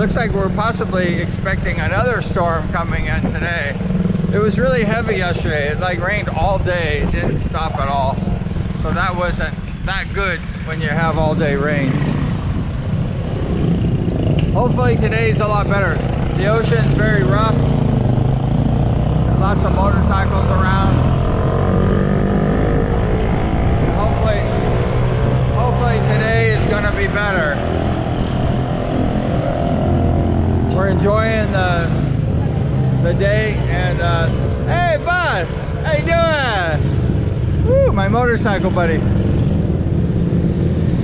looks like we're possibly expecting another storm coming in today. It was really heavy yesterday. It like rained all day. It didn't stop at all. So that wasn't that good when you have all day rain. Hopefully today's a lot better. The ocean's very rough. There's lots of motorcycles around. Hopefully today is going to be better. We're enjoying the day, and hey bud, how you doing? Woo, my motorcycle buddy.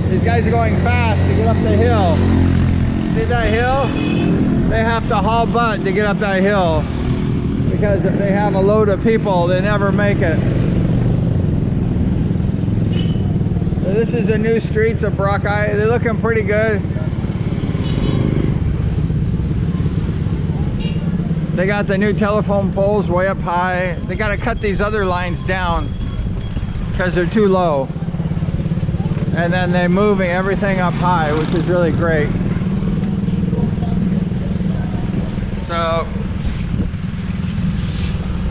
These guys are going fast to get up the hill. See that hill? They have to haul butt to get up that hill, because if they have a load of people, they never make it. So this is the new streets of Boracay. They're looking pretty good. They got the new telephone poles way up high. They got to cut these other lines down because they're too low. And then they're moving everything up high, which is really great. So,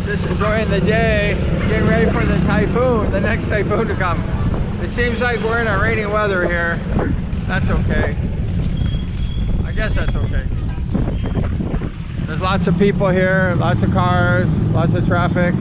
just enjoying the day, getting ready for the typhoon, the next typhoon to come. It seems like we're in a rainy weather here. That's okay. I guess that's okay. There's lots of people here, lots of cars, lots of traffic.